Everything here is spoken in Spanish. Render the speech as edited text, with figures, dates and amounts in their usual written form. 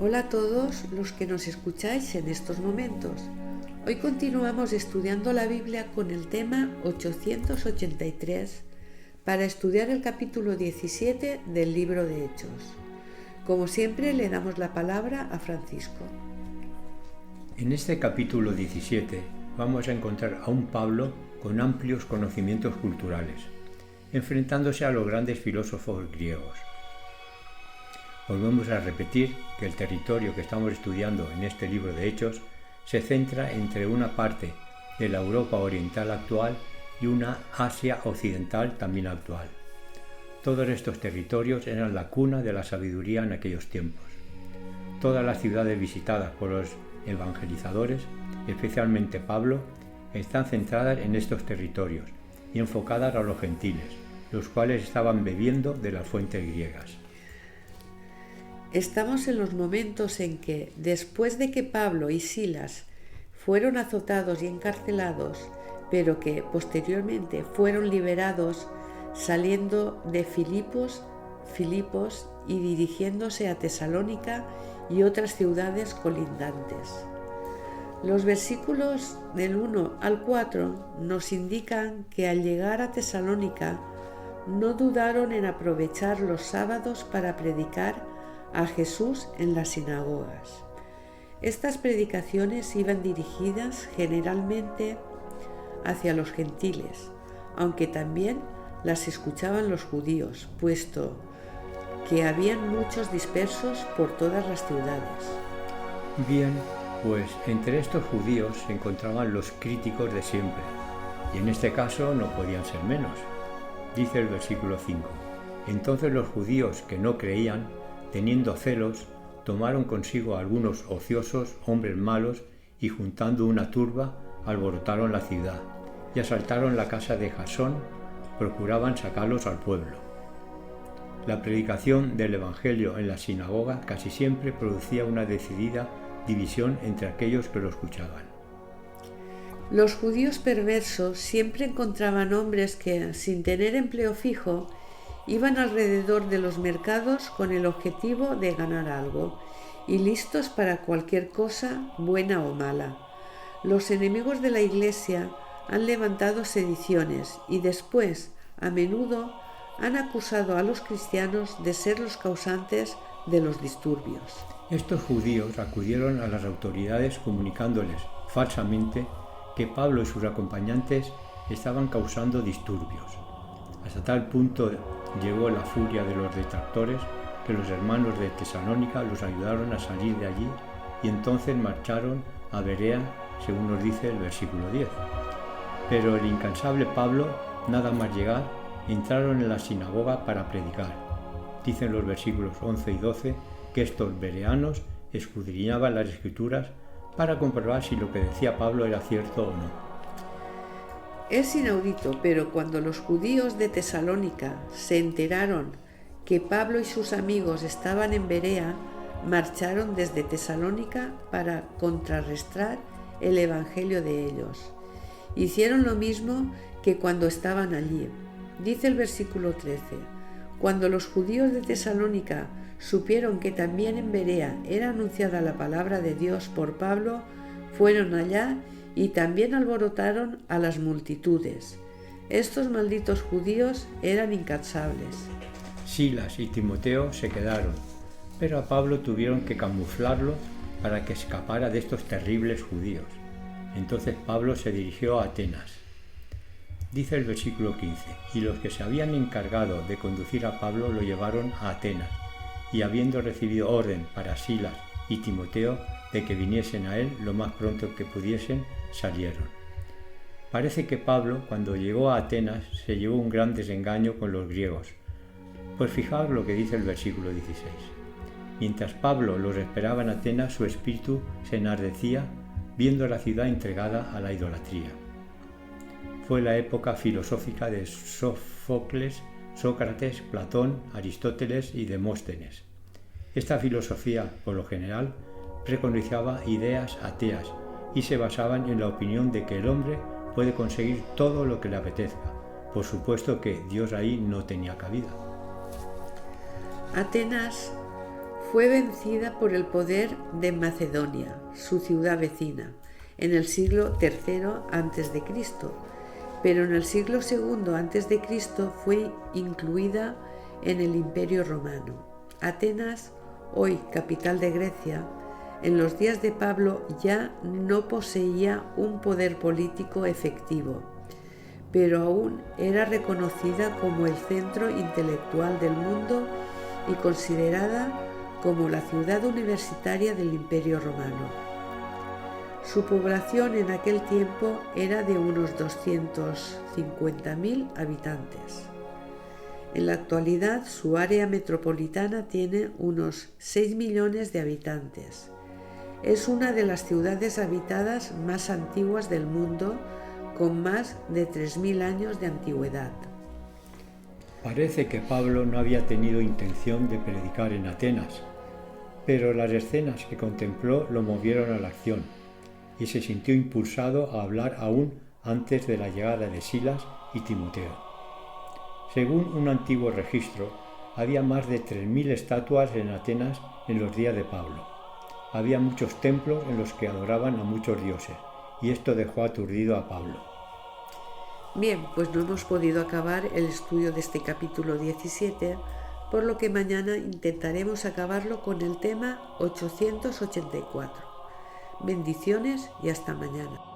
Hola a todos los que nos escucháis en estos momentos. Hoy continuamos estudiando la Biblia con el tema 883 para estudiar el capítulo 17 del libro de Hechos. Como siempre, le damos la palabra a Francisco. En este capítulo 17 vamos a encontrar a un Pablo con amplios conocimientos culturales, enfrentándose a los grandes filósofos griegos. Volvemos a repetir que el territorio que estamos estudiando en este libro de Hechos se centra entre una parte de la Europa oriental actual y una Asia occidental también actual. Todos estos territorios eran la cuna de la sabiduría en aquellos tiempos. Todas las ciudades visitadas por los evangelizadores, especialmente Pablo, están centradas en estos territorios y enfocadas a los gentiles, los cuales estaban bebiendo de las fuentes griegas. Estamos en los momentos en que, después de que Pablo y Silas fueron azotados y encarcelados, pero que posteriormente fueron liberados, saliendo de Filipos y dirigiéndose a Tesalónica y otras ciudades colindantes. Los versículos del 1 al 4 nos indican que al llegar a Tesalónica no dudaron en aprovechar los sábados para predicar a Jesús en las sinagogas. Estas predicaciones iban dirigidas generalmente hacia los gentiles, aunque también las escuchaban los judíos, puesto que habían muchos dispersos por todas las ciudades. Bien, pues entre estos judíos se encontraban los críticos de siempre, y en este caso no podían ser menos. Dice el versículo 5: Entonces los judíos que no creían, teniendo celos, tomaron consigo a algunos ociosos, hombres malos, y juntando una turba, alborotaron la ciudad, y asaltaron la casa de Jasón, procuraban sacarlos al pueblo. La predicación del Evangelio en la sinagoga casi siempre producía una decidida división entre aquellos que lo escuchaban. Los judíos perversos siempre encontraban hombres que, sin tener empleo fijo, iban alrededor de los mercados con el objetivo de ganar algo y listos para cualquier cosa, buena o mala. Los enemigos de la Iglesia han levantado sediciones y después, a menudo, han acusado a los cristianos de ser los causantes de los disturbios. Estos judíos acudieron a las autoridades comunicándoles falsamente que Pablo y sus acompañantes estaban causando disturbios. Hasta tal punto llegó la furia de los detractores que los hermanos de Tesalónica los ayudaron a salir de allí y entonces marcharon a Berea, según nos dice el versículo 10. Pero el incansable Pablo, nada más llegar, entraron en la sinagoga para predicar. Dicen los versículos 11 y 12 que estos bereanos escudriñaban las Escrituras para comprobar si lo que decía Pablo era cierto o no. Es inaudito, pero cuando los judíos de Tesalónica se enteraron que Pablo y sus amigos estaban en Berea, marcharon desde Tesalónica para contrarrestar el evangelio de ellos. Hicieron lo mismo que cuando estaban allí. Dice el versículo 13: Cuando los judíos de Tesalónica supieron que también en Berea era anunciada la palabra de Dios por Pablo, fueron allá y también alborotaron a las multitudes. Estos malditos judíos eran incansables. Silas y Timoteo se quedaron, pero a Pablo tuvieron que camuflarlo para que escapara de estos terribles judíos. Entonces Pablo se dirigió a Atenas. Dice el versículo 15: Y los que se habían encargado de conducir a Pablo lo llevaron a Atenas, y habiendo recibido orden para Silas y Timoteo de que viniesen a él lo más pronto que pudiesen, salieron. Parece que Pablo, cuando llegó a Atenas, se llevó un gran desengaño con los griegos. Pues fijaos lo que dice el versículo 16. Mientras Pablo los esperaba en Atenas, su espíritu se enardecía viendo la ciudad entregada a la idolatría. Fue la época filosófica de Sófocles, Sócrates, Platón, Aristóteles y Demóstenes. Esta filosofía, por lo general, preconizaba ideas ateas y se basaban en la opinión de que el hombre puede conseguir todo lo que le apetezca. Por supuesto que Dios ahí no tenía cabida. Atenas fue vencida por el poder de Macedonia, su ciudad vecina, en el siglo III a.C., pero en el siglo II a.C. fue incluida en el Imperio Romano. Atenas, hoy capital de Grecia, en los días de Pablo ya no poseía un poder político efectivo, pero aún era reconocida como el centro intelectual del mundo y considerada como la ciudad universitaria del Imperio Romano. Su población en aquel tiempo era de unos 250.000 habitantes. En la actualidad, su área metropolitana tiene unos 6 millones de habitantes. Es una de las ciudades habitadas más antiguas del mundo, con más de 3.000 años de antigüedad. Parece que Pablo no había tenido intención de predicar en Atenas, pero las escenas que contempló lo movieron a la acción y se sintió impulsado a hablar aún antes de la llegada de Silas y Timoteo. Según un antiguo registro, había más de 3.000 estatuas en Atenas en los días de Pablo. Había muchos templos en los que adoraban a muchos dioses, y esto dejó aturdido a Pablo. Bien, pues no hemos podido acabar el estudio de este capítulo 17, por lo que mañana intentaremos acabarlo con el tema 884. Bendiciones y hasta mañana.